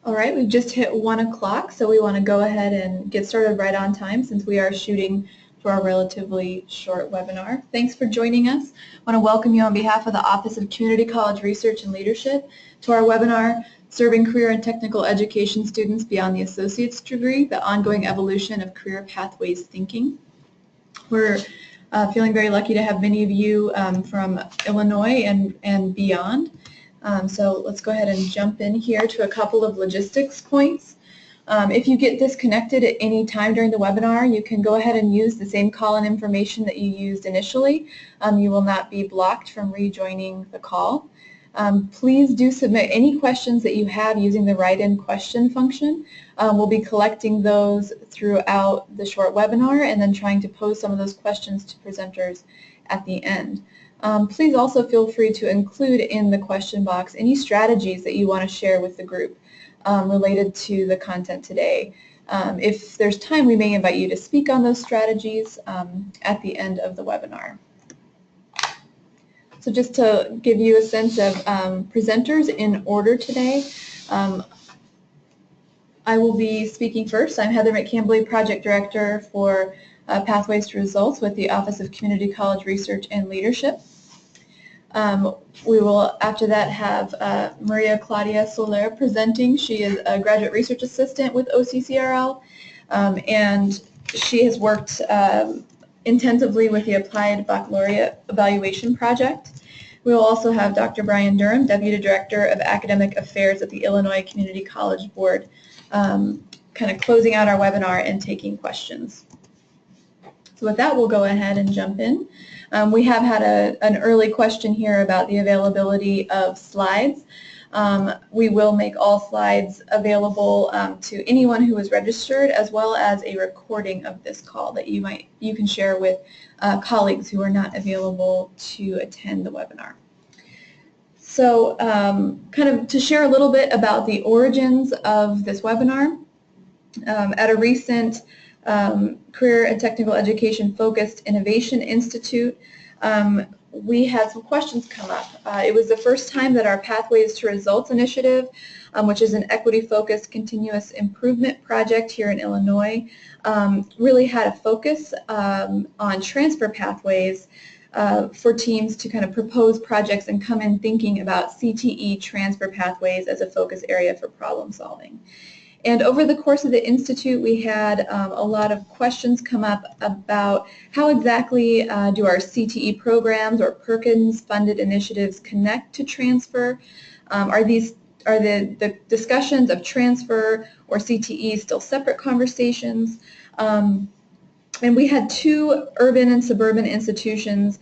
All right, we've just hit 1 o'clock, so we want to go ahead and get started right on time since we are shooting for a relatively short webinar. Thanks for joining us. I want to welcome you on behalf of the Office of Community College Research and Leadership to our webinar, Serving Career and Technical Education Students Beyond the Associate's Degree, the Ongoing Evolution of Career Pathways Thinking. We're feeling very lucky to have many of you from Illinois and beyond. So let's go ahead and jump in here to a couple of logistics points. If you get disconnected at any time during the webinar, you can go ahead and use the same call-in information that you used initially. You will not be blocked from rejoining the call. Please do submit any questions that you have using the write-in question function. We'll be collecting those throughout the short webinar and then trying to pose some of those questions to presenters at the end. Please also feel free to include in the question box any strategies that you want to share with the group related to the content today. If there's time, we may invite you to speak on those strategies at the end of the webinar. So just to give you a sense of presenters in order today, I will be speaking first. I'm Heather McCambley, Project Director for Pathways to Results with the Office of Community College Research and Leadership. We will, after that, have Maria Claudia Soler presenting. She is a graduate research assistant with OCCRL, and she has worked intensively with the Applied Baccalaureate Evaluation Project. We will also have Dr. Brian Durham, Deputy Director of Academic Affairs at the Illinois Community College Board, kind of closing out our webinar and taking questions. So with that, we'll go ahead and jump in. We have had an early question here about the availability of slides. We will make all slides available to anyone who is registered, as well as a recording of this call that you can share with colleagues who are not available to attend the webinar. So kind of to share a little bit about the origins of this webinar, at a recent Career and Technical Education Focused Innovation Institute, we had some questions come up. It was the first time that our Pathways to Results initiative, which is an equity-focused continuous improvement project here in Illinois, really had a focus on transfer pathways for teams to kind of propose projects and come in thinking about CTE transfer pathways as a focus area for problem solving. And over the course of the Institute, we had a lot of questions come up about how exactly do our CTE programs or Perkins-funded initiatives connect to transfer? Are the discussions of transfer or CTE still separate conversations? And we had 2 urban and suburban institutions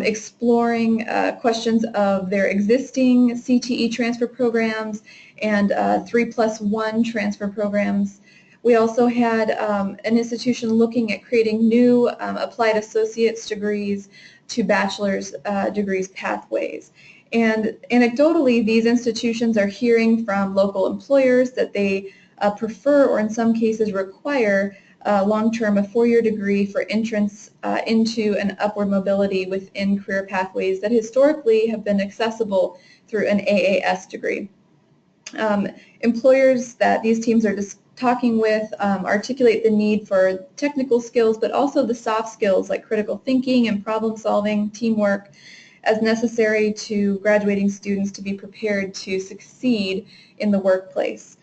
exploring questions of their existing CTE transfer programs and 3+1 transfer programs. We also had an institution looking at creating new applied associate's degrees to bachelor's degrees pathways. And anecdotally, these institutions are hearing from local employers that they prefer, or in some cases require, long-term a 4-year degree for entrance into an upward mobility within career pathways that historically have been accessible through an AAS degree. Employers that these teams are just talking with articulate the need for technical skills, but also the soft skills like critical thinking and problem solving, teamwork, as necessary to graduating students to be prepared to succeed in the workplace.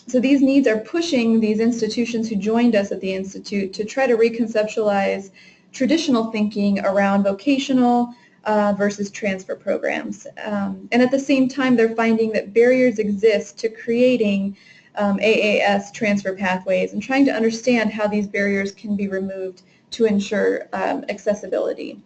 So these needs are pushing these institutions who joined us at the Institute to try to reconceptualize traditional thinking around vocational versus transfer programs. And at the same time, they're finding that barriers exist to creating AAS transfer pathways and trying to understand how these barriers can be removed to ensure accessibility.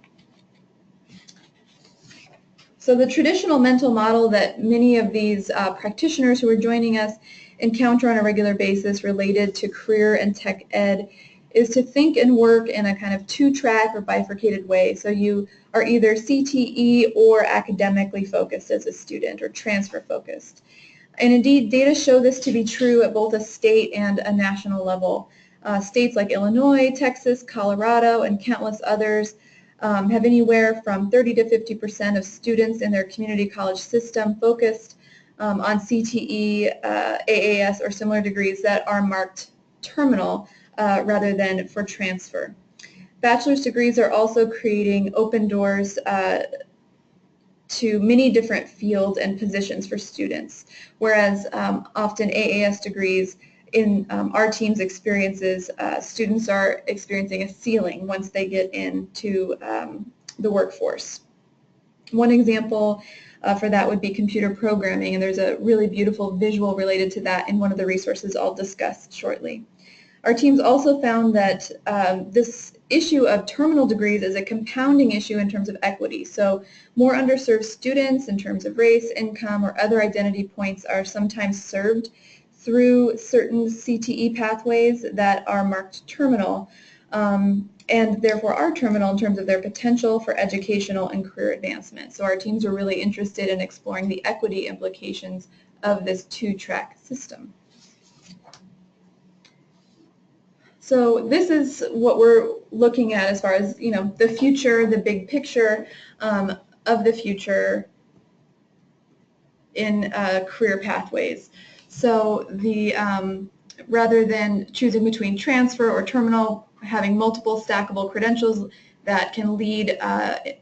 So the traditional mental model that many of these practitioners who are joining us encounter on a regular basis related to career and tech ed is to think and work in a kind of 2-track or bifurcated way. So you are either CTE or academically focused as a student or transfer focused. And indeed, data show this to be true at both a state and a national level. States like Illinois, Texas, Colorado, and countless others have anywhere from 30 to 50% of students in their community college system focused on CTE, AAS, or similar degrees that are marked terminal rather than for transfer. Bachelor's degrees are also creating open doors to many different fields and positions for students, whereas often AAS degrees in our team's experiences, students are experiencing a ceiling once they get into the workforce. One example for that would be computer programming, and there's a really beautiful visual related to that in one of the resources I'll discuss shortly. Our teams also found that this issue of terminal degrees is a compounding issue in terms of equity. So more underserved students in terms of race, income, or other identity points are sometimes served through certain CTE pathways that are marked terminal, and therefore are terminal in terms of their potential for educational and career advancement. So our teams are really interested in exploring the equity implications of this two-track system. So this is what we're looking at as far as, the future, the big picture of the future in career pathways. So rather than choosing between transfer or terminal, having multiple stackable credentials that can lead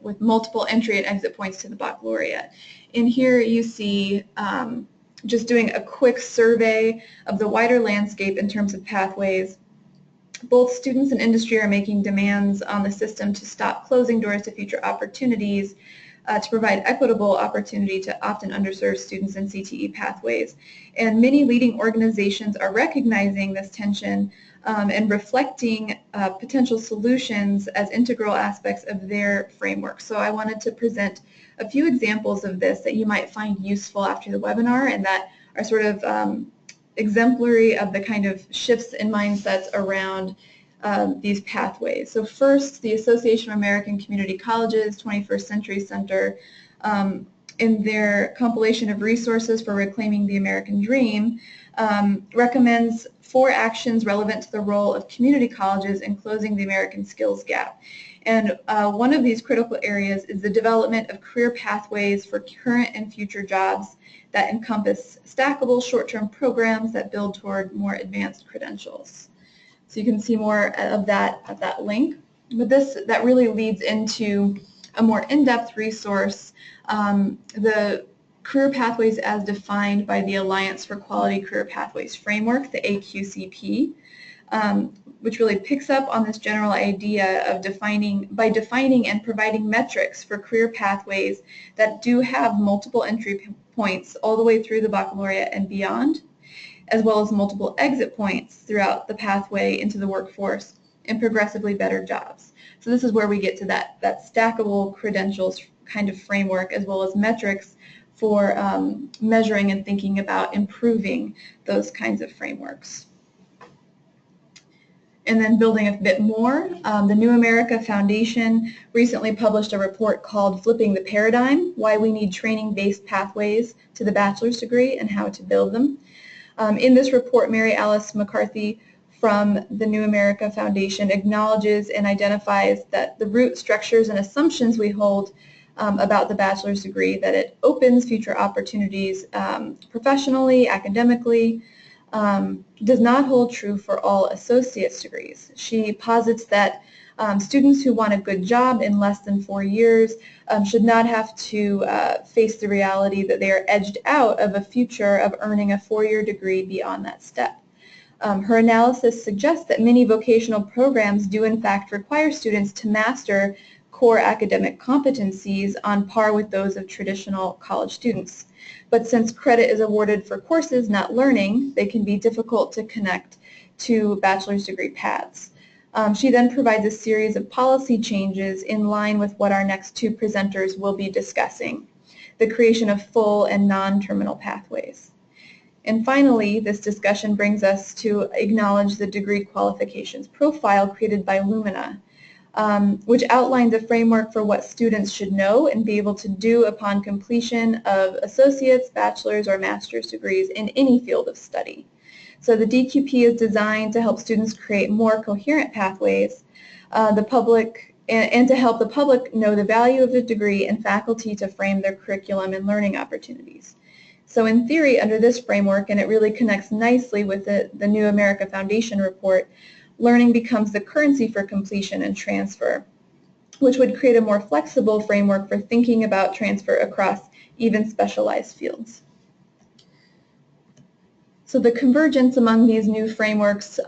with multiple entry and exit points to the baccalaureate. In here you see just doing a quick survey of the wider landscape in terms of pathways. Both students and industry are making demands on the system to stop closing doors to future opportunities, to provide equitable opportunity to often underserved students in CTE pathways. And many leading organizations are recognizing this tension and reflecting potential solutions as integral aspects of their framework. So I wanted to present a few examples of this that you might find useful after the webinar and that are sort of exemplary of the kind of shifts in mindsets around these pathways. So first, the Association of American Community Colleges 21st Century Center, in their compilation of resources for reclaiming the American dream, recommends 4 actions relevant to the role of community colleges in closing the American skills gap. And one of these critical areas is the development of career pathways for current and future jobs that encompass stackable short-term programs that build toward more advanced credentials. So you can see more of that at that link. But that really leads into a more in-depth resource, the Career Pathways as defined by the Alliance for Quality Career Pathways Framework, the AQCP, which really picks up on this general idea of defining and providing metrics for career pathways that do have multiple entry points all the way through the baccalaureate and beyond, as well as multiple exit points throughout the pathway into the workforce and progressively better jobs. So this is where we get to that stackable credentials kind of framework, as well as metrics for measuring and thinking about improving those kinds of frameworks. And then building a bit more, the New America Foundation recently published a report called Flipping the Paradigm, Why We Need Training-Based Pathways to the Bachelor's Degree and How to Build Them. In this report, Mary Alice McCarthy from the New America Foundation acknowledges and identifies that the root structures and assumptions we hold about the bachelor's degree, that it opens future opportunities professionally, academically, does not hold true for all associate's degrees. She posits that students who want a good job in less than 4 years should not have to face the reality that they are edged out of a future of earning a 4-year degree beyond that step. Her analysis suggests that many vocational programs do in fact require students to master core academic competencies on par with those of traditional college students. But since credit is awarded for courses, not learning, they can be difficult to connect to bachelor's degree paths. She then provides a series of policy changes in line with what our next 2 presenters will be discussing, the creation of full and non-terminal pathways. And finally, this discussion brings us to acknowledge the degree qualifications profile created by Lumina, which outlines a framework for what students should know and be able to do upon completion of associate's, bachelor's, or master's degrees in any field of study. So the DQP is designed to help students create more coherent pathways, and to help the public know the value of the degree and faculty to frame their curriculum and learning opportunities. So in theory, under this framework, and it really connects nicely with the New America Foundation report, learning becomes the currency for completion and transfer, which would create a more flexible framework for thinking about transfer across even specialized fields. So the convergence among these new frameworks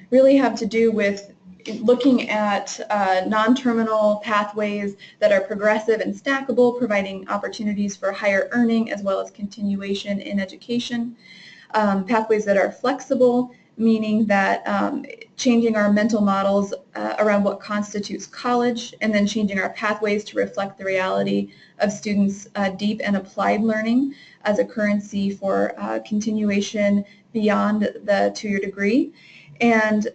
really have to do with looking at non-terminal pathways that are progressive and stackable, providing opportunities for higher earning as well as continuation in education. Pathways that are flexible, meaning that changing our mental models around what constitutes college, and then changing our pathways to reflect the reality of students' deep and applied learning as a currency for continuation beyond the two-year degree. And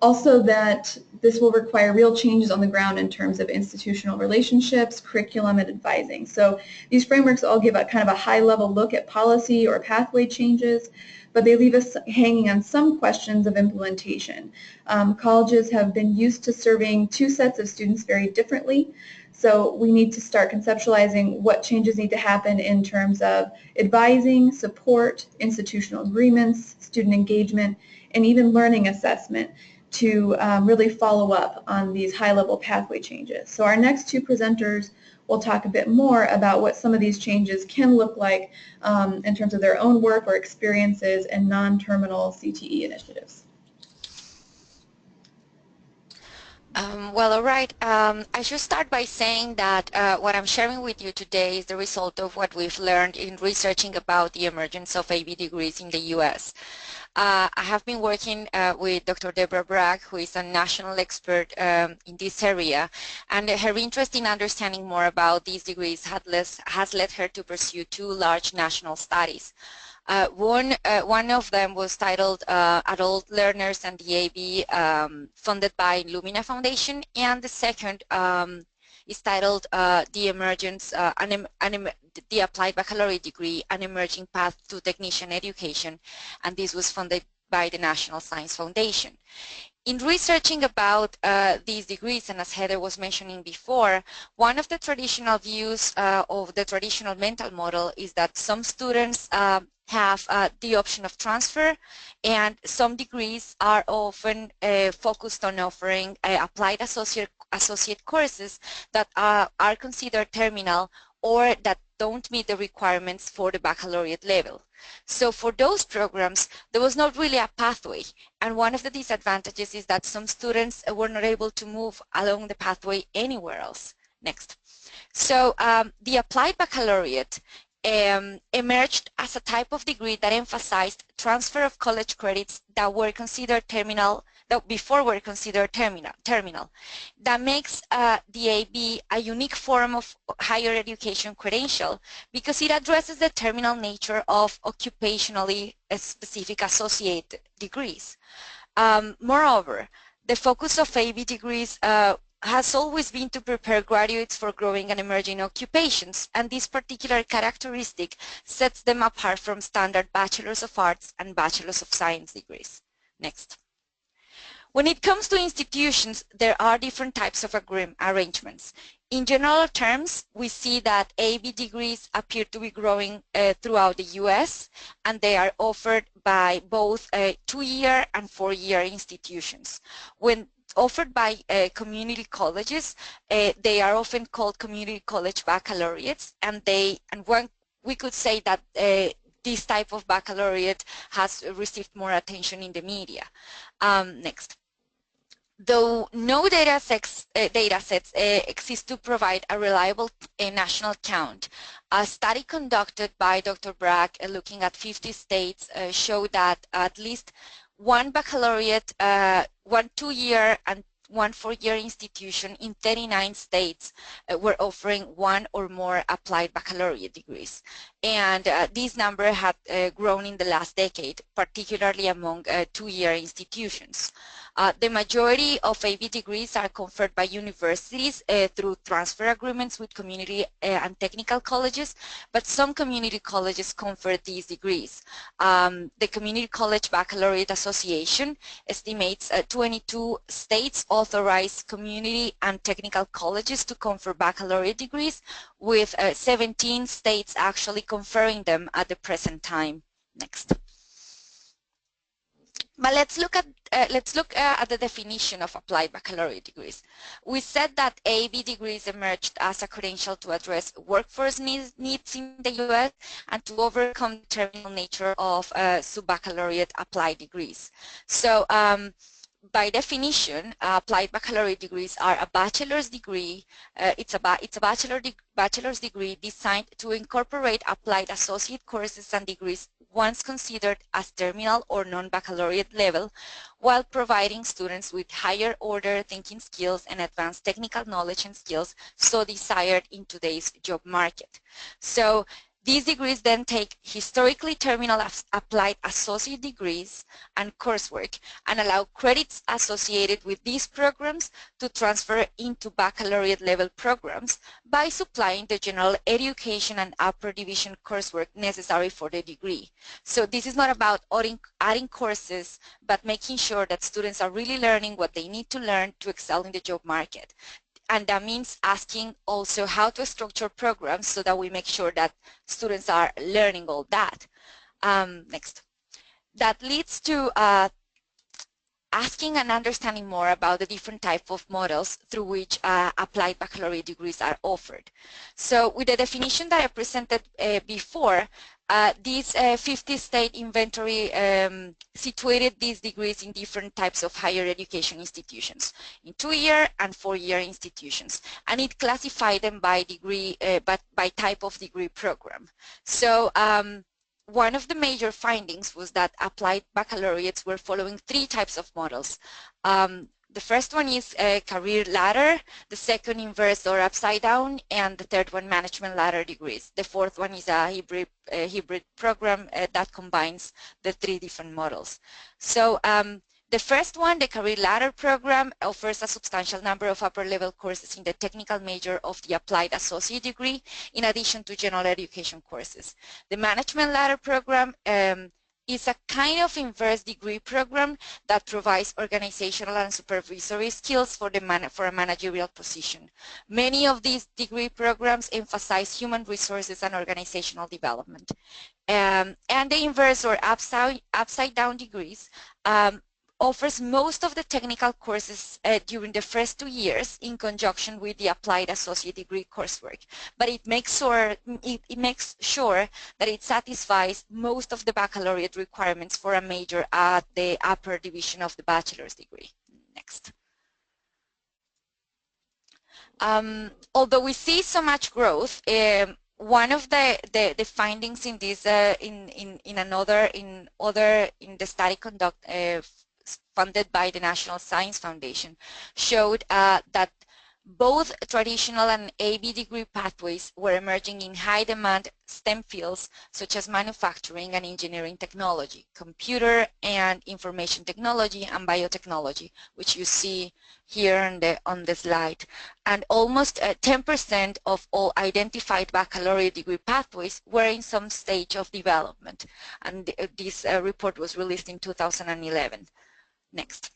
also that this will require real changes on the ground in terms of institutional relationships, curriculum, and advising. So these frameworks all give a kind of a high-level look at policy or pathway changes, but they leave us hanging on some questions of implementation. Colleges have been used to serving two sets of students very differently, so we need to start conceptualizing what changes need to happen in terms of advising, support, institutional agreements, student engagement, and even learning assessment to really follow up on these high-level pathway changes. So our next two presenters will talk a bit more about what some of these changes can look like in terms of their own work or experiences and non-terminal CTE initiatives. Well, all right. I should start by saying that what I'm sharing with you today is the result of what we've learned in researching about the emergence of AB degrees in the U.S. I have been working with Dr. Deborah Brock, who is a national expert in this area, and her interest in understanding more about these degrees has led her to pursue two large national studies. One of them was titled Adult Learners and the AB, funded by Lumina Foundation, and the second is titled The Emergence, the Applied Baccalaureate Degree, An Emerging Path to Technician Education, and this was funded by the National Science Foundation. In researching about these degrees, and as Heather was mentioning before, one of the traditional views of the traditional mental model is that some students have the option of transfer, and some degrees are often focused on offering applied associate courses that are considered terminal or that don't meet the requirements for the baccalaureate level. So for those programs, there was not really a pathway, and one of the disadvantages is that some students were not able to move along the pathway anywhere else. Next. So the Applied Baccalaureate emerged as a type of degree that emphasized transfer of college credits that were considered terminal, that before were considered terminal. That makes the AB a unique form of higher education credential because it addresses the terminal nature of occupationally specific associate degrees. Moreover, the focus of AB degrees has always been to prepare graduates for growing and emerging occupations, and this particular characteristic sets them apart from standard Bachelors of Arts and Bachelors of Science degrees. Next. When it comes to institutions, there are different types of arrangements. In general terms, we see that AB degrees appear to be growing throughout the US, and they are offered by both 2-year and 4-year institutions. When offered by community colleges, they are often called community college baccalaureates, and we could say that this type of baccalaureate has received more attention in the media. Next. Though no data sets exist to provide a reliable national count, a study conducted by Dr. Brock looking at 50 states showed that at least one baccalaureate, one 2-year and one 4-year institution in 39 states were offering one or more applied baccalaureate degrees. And this number had grown in the last decade, particularly among 2-year institutions. The majority of AB degrees are conferred by universities through transfer agreements with community and technical colleges, but some community colleges confer these degrees. The Community College Baccalaureate Association estimates 22 states authorized community and technical colleges to confer baccalaureate degrees, with 17 states actually conferring them at the present time. Next. But let's look at the definition of applied baccalaureate degrees. We said that AB degrees emerged as a credential to address workforce needs in the U.S. and to overcome the terminal nature of sub-baccalaureate applied degrees. So by definition, applied baccalaureate degrees are a bachelor's degree. It's a bachelor's degree designed to incorporate applied associate courses and degrees once considered as terminal or non-baccalaureate level, while providing students with higher order thinking skills and advanced technical knowledge and skills so desired in today's job market. So these degrees then take historically terminal applied associate degrees and coursework and allow credits associated with these programs to transfer into baccalaureate level programs by supplying the general education and upper division coursework necessary for the degree. So this is not about adding courses, but making sure that students are really learning what they need to learn to excel in the job market. And that means asking also how to structure programs so that we make sure that students are learning all that. Next. That leads to asking and understanding more about the different type of models through which applied baccalaureate degrees are offered. So with the definition that I presented before, this 50-state inventory situated these degrees in different types of higher education institutions, in 2-year and 4-year institutions, and it classified them by degree, by type of degree program. So one of the major findings was that applied baccalaureates were following 3 types of models. The first one is a career ladder, the second inverse or upside down, and the third one management ladder degrees. The fourth one is a hybrid program that combines the 3 different models. So the first one, the career ladder program, offers a substantial number of upper level courses in the technical major of the applied associate degree, in addition to general education courses. The management ladder program is a kind of inverse degree program that provides organizational and supervisory skills for a managerial position. Many of these degree programs emphasize human resources and organizational development. And the inverse or upside down degrees offers most of the technical courses during the first 2 years in conjunction with the applied associate degree coursework, but it makes sure that it satisfies most of the baccalaureate requirements for a major at the upper division of the bachelor's degree. Next. Although we see so much growth, one of the findings in this in the study funded by the National Science Foundation showed that both traditional and AB degree pathways were emerging in high-demand STEM fields such as manufacturing and engineering technology, computer and information technology, and biotechnology, which you see here on the slide. And almost 10% of all identified baccalaureate degree pathways were in some stage of development. And this report was released in 2011. Next.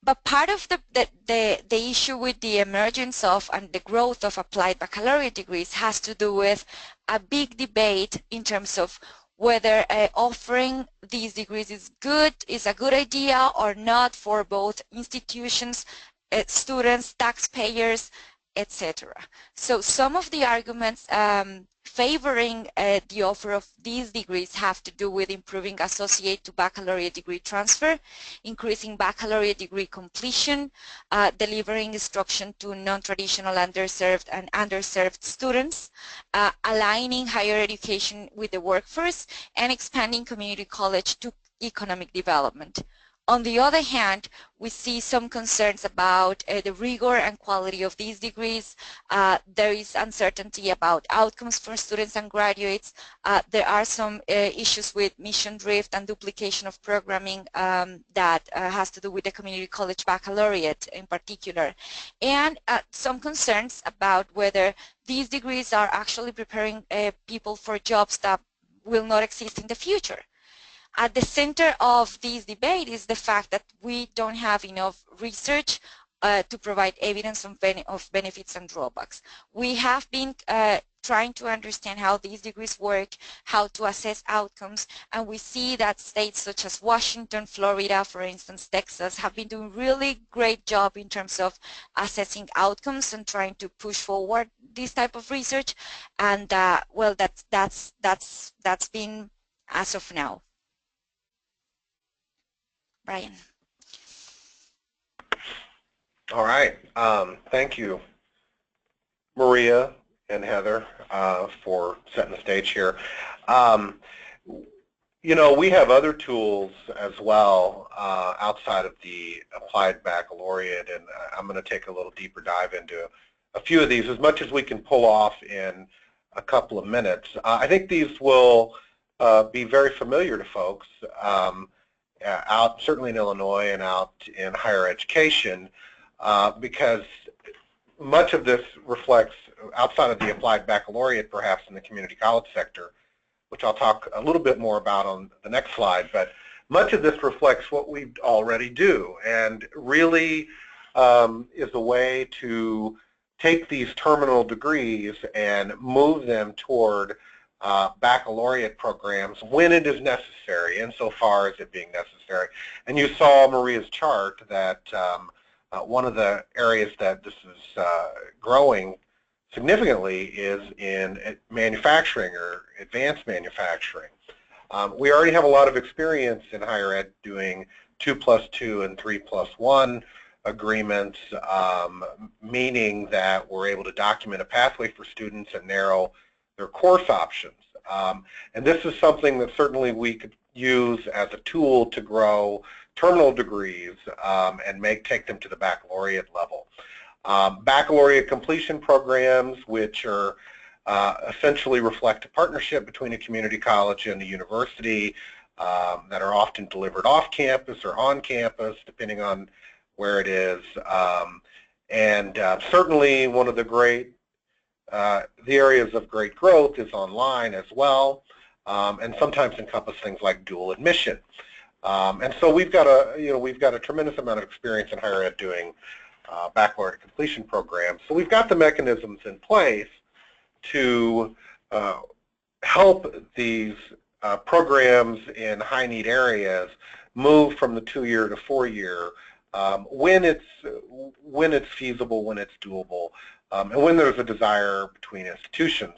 But part of the issue with the emergence of and the growth of applied baccalaureate degrees has to do with a big debate in terms of whether offering these degrees is a good idea or not for both institutions, students, taxpayers, etc. So some of the arguments favoring the offer of these degrees have to do with improving associate to baccalaureate degree transfer, increasing baccalaureate degree completion, delivering instruction to non-traditional underserved and underserved students, aligning higher education with the workforce, and expanding community college to economic development. On the other hand, we see some concerns about the rigor and quality of these degrees. There is uncertainty about outcomes for students and graduates. There are some issues with mission drift and duplication of programming that has to do with the community college baccalaureate in particular. And some concerns about whether these degrees are actually preparing people for jobs that will not exist in the future. At the center of this debate is the fact that we don't have enough research to provide evidence of benefits and drawbacks. We have been trying to understand how these degrees work, how to assess outcomes, and we see that states such as Washington, Florida, for instance, Texas, have been doing really great job in terms of assessing outcomes and trying to push forward this type of research. And well, that's been as of now. Brian. All right. Thank you, Maria and Heather, for setting the stage here. You know, we have other tools as well outside of the Applied Baccalaureate, and I'm going to take a little deeper dive into a few of these, as much as we can pull off in a couple of minutes. I think these will be very familiar to folks out, certainly in Illinois and out in higher education, because much of this reflects, outside of the Applied Baccalaureate, perhaps in the community college sector, which I'll talk a little bit more about on the next slide, but much of this reflects what we already do, and really is a way to take these terminal degrees and move them toward baccalaureate programs when it is necessary, insofar as it being necessary. And you saw Maria's chart that one of the areas that this is growing significantly is in manufacturing or advanced manufacturing. We already have a lot of experience in higher ed doing 2+2 and 3+1 agreements, meaning that we're able to document a pathway for students and narrow their course options. And this is something that certainly we could use as a tool to grow terminal degrees and take them to the baccalaureate level. Baccalaureate completion programs, which are essentially reflect a partnership between a community college and a university, that are often delivered off campus or on campus, depending on where it is. Certainly one of the areas of great growth is online as well, and sometimes encompass things like dual admission. And so we've got a tremendous amount of experience in higher ed doing baccalaureate completion programs. So we've got the mechanisms in place to help these programs in high need areas move from the 2-year to 4-year when it's feasible, when it's doable, and when there's a desire between institutions.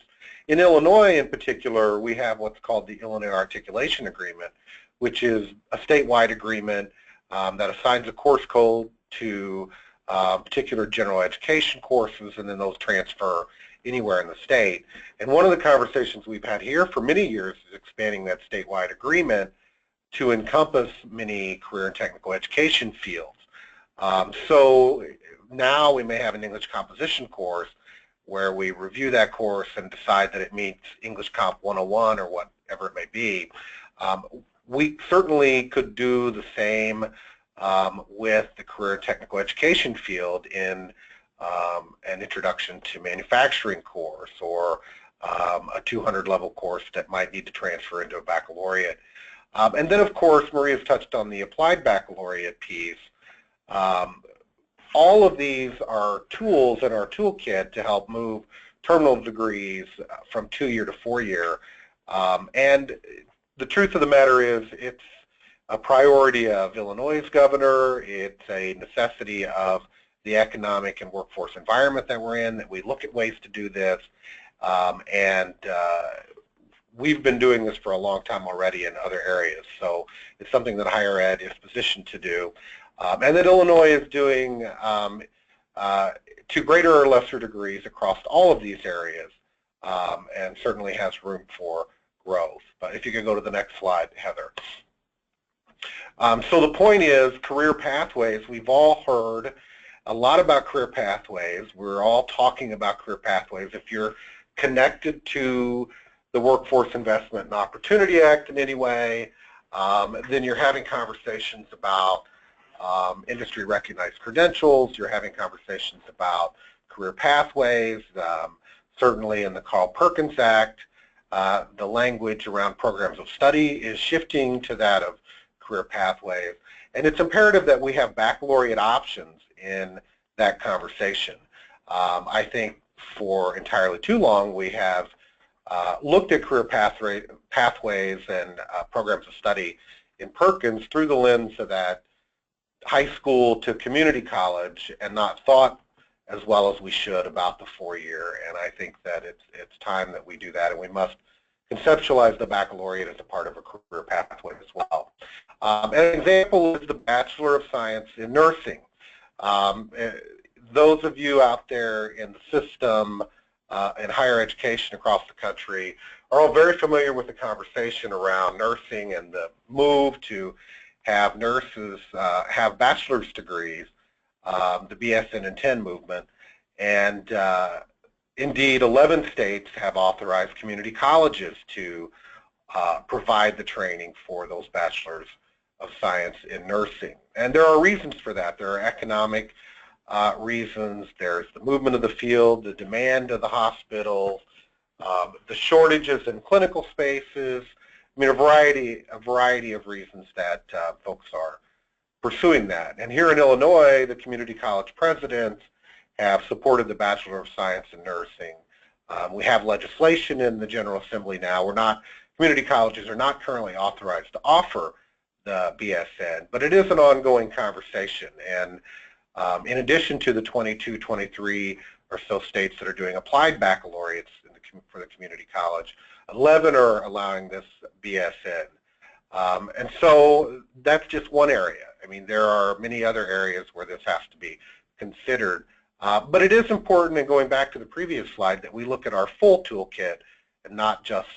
In Illinois in particular, we have what's called the Illinois Articulation Agreement, which is a statewide agreement that assigns a course code to particular general education courses, and then those transfer anywhere in the state. And one of the conversations we've had here for many years is expanding that statewide agreement to encompass many career and technical education fields. So now we may have an English composition course where we review that course and decide that it meets English Comp 101 or whatever it may be. We certainly could do the same with the career and technical education field in an introduction to manufacturing course, or a 200 level course that might need to transfer into a baccalaureate. And then of course Maria's touched on the applied baccalaureate piece. All of these are tools in our toolkit to help move terminal degrees from 2-year to 4-year. And the truth of the matter is it's a priority of Illinois' governor. It's a necessity of the economic and workforce environment that we're in, that we look at ways to do this. We've been doing this for a long time already in other areas. So it's something that higher ed is positioned to do. And that Illinois is doing to greater or lesser degrees across all of these areas, and certainly has room for growth. But if you could go to the next slide, Heather. So the point is career pathways. We've all heard a lot about career pathways. We're all talking about career pathways. If you're connected to the Workforce Investment and Opportunity Act in any way, then you're having conversations about industry recognized credentials. You're having conversations about career pathways. Certainly in the Carl Perkins Act, The language around programs of study is shifting to that of career pathways, and it's imperative that we have baccalaureate options in that conversation. I think for entirely too long we have looked at career pathways and programs of study in Perkins through the lens of that high school to community college and not thought as well as we should about the 4-year, and I think that it's time that we do that, and we must conceptualize the baccalaureate as a part of a career pathway as well. An example is the Bachelor of Science in Nursing. Those of you out there in the system in higher education across the country are all very familiar with the conversation around nursing and the move to have nurses have bachelor's degrees, the BSN in 10 movement, and indeed 11 states have authorized community colleges to provide the training for those bachelors of science in nursing. And there are reasons for that. There are economic reasons, there's the movement of the field, the demand of the hospitals, the shortages in clinical spaces. I mean, a variety of reasons that folks are pursuing that. And here in Illinois, the community college presidents have supported the Bachelor of Science in Nursing. We have legislation in the General Assembly now. Community colleges are not currently authorized to offer the BSN, but it is an ongoing conversation. And in addition to the 22, 23 or so states that are doing applied baccalaureates for the community college, 11 are allowing this BSN. And so that's just one area. I mean, there are many other areas where this has to be considered. But it is important, and going back to the previous slide, that we look at our full toolkit and not just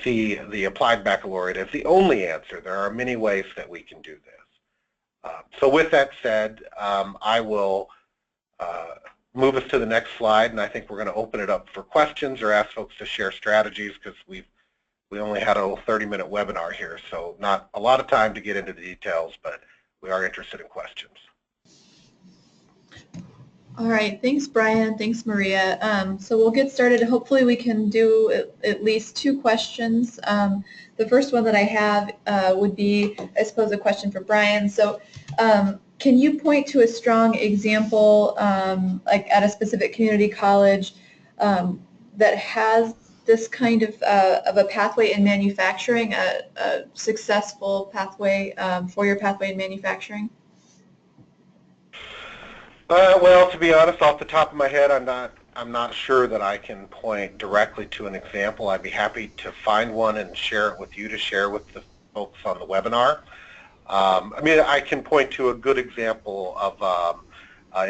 see the applied baccalaureate as the only answer. There are many ways that we can do this. So with that said, I will move us to the next slide, and I think we're going to open it up for questions or ask folks to share strategies, because we only had a little 30-minute webinar here, so not a lot of time to get into the details, but we are interested in questions. All right, thanks Brian, thanks Maria. So we'll get started. Hopefully we can do at least 2 questions. The first one that I have would be, I suppose, a question for Brian. So can you point to a strong example, like at a specific community college that has this kind of a pathway in manufacturing, a successful pathway, 4-year pathway in manufacturing? Well, to be honest, off the top of my head, I'm not sure that I can point directly to an example. I'd be happy to find one and share it with you to share with the folks on the webinar. I mean, I can point to a good example of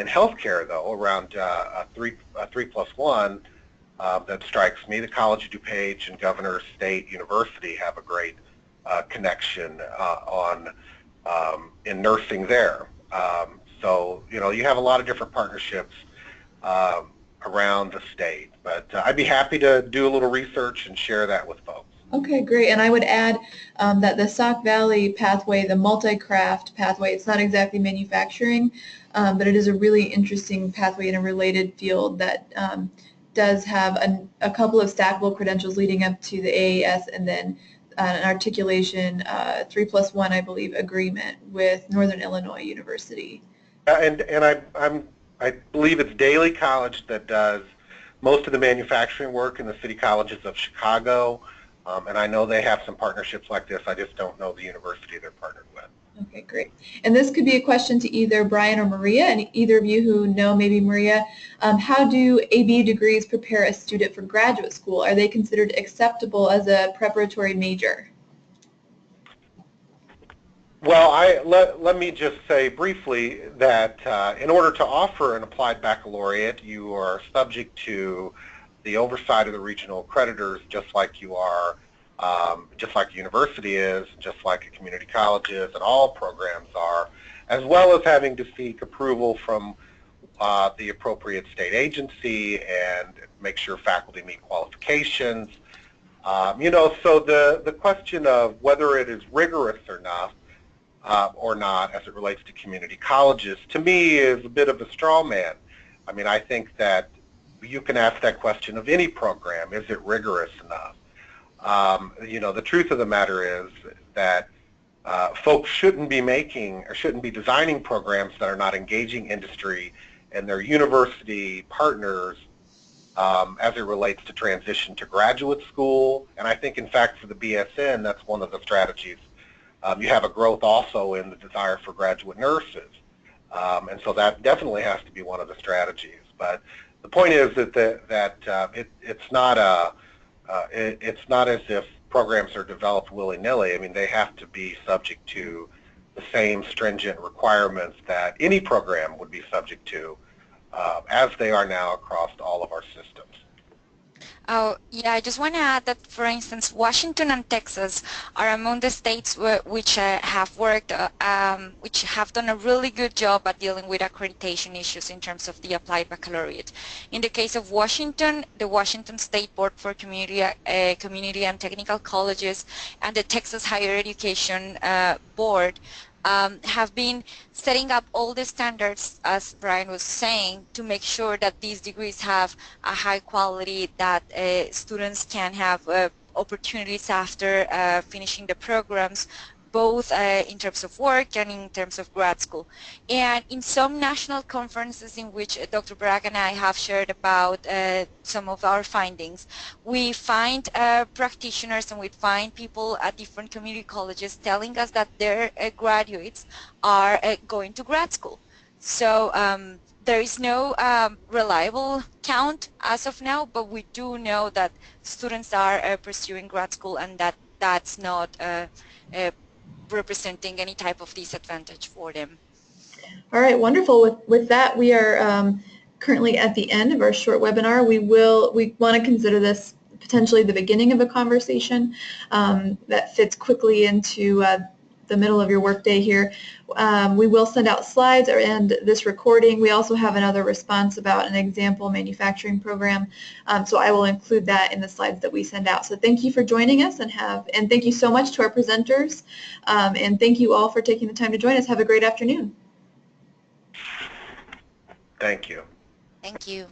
in healthcare, though, around a 3+1 that strikes me. The College of DuPage and Governor State University have a great connection in nursing there. So, you know, you have a lot of different partnerships around the state, but I'd be happy to do a little research and share that with folks. Okay, great. And I would add that the Sauk Valley pathway, the multi-craft pathway, it's not exactly manufacturing, but it is a really interesting pathway in a related field that does have a couple of stackable credentials leading up to the AAS, and then an articulation 3+1, I believe, agreement with Northern Illinois University. And I believe it's Daly College that does most of the manufacturing work in the city colleges of Chicago, and I know they have some partnerships like this. I just don't know the university they're partnered with. Okay, great. And this could be a question to either Brian or Maria, and either of you who know, maybe Maria, how do AB degrees prepare a student for graduate school? Are they considered acceptable as a preparatory major? Well, let me just say briefly that in order to offer an applied baccalaureate, you are subject to the oversight of the regional accreditors, just like you are, just like a university is, just like a community college is, and all programs are, as well as having to seek approval from the appropriate state agency and make sure faculty meet qualifications. You know, so the question of whether it is rigorous or not as it relates to community colleges, to me is a bit of a straw man. I mean, I think that you can ask that question of any program. Is it rigorous enough? You know, the truth of the matter is that folks shouldn't be making or shouldn't be designing programs that are not engaging industry and their university partners as it relates to transition to graduate school. And I think, in fact, for the BSN, that's one of the strategies. You have a growth also in the desire for graduate nurses. And so that definitely has to be one of the strategies. But the point is that it's not as if programs are developed willy-nilly. I mean, they have to be subject to the same stringent requirements that any program would be subject to, as they are now across all of our systems. Oh, yeah, I just want to add that, for instance, Washington and Texas are among the states which have worked, which have done a really good job at dealing with accreditation issues in terms of the Applied Baccalaureate. In the case of Washington, the Washington State Board for Community and Technical Colleges and the Texas Higher Education Board have been setting up all the standards, as Brian was saying, to make sure that these degrees have a high quality, that students can have opportunities after finishing the programs, both in terms of work and in terms of grad school. And in some national conferences in which Dr. Brock and I have shared about some of our findings, we find practitioners and we find people at different community colleges telling us that their graduates are going to grad school. So there is no reliable count as of now, but we do know that students are pursuing grad school, and that's not representing any type of disadvantage for them. All right, wonderful. With that, we are currently at the end of our short webinar. We want to consider this potentially the beginning of a conversation that fits quickly into the middle of your workday here. We will send out slides and this recording. We also have another response about an example manufacturing program, so I will include that in the slides that we send out. So thank you for joining us, and thank you so much to our presenters, and thank you all for taking the time to join us. Have a great afternoon. Thank you. Thank you.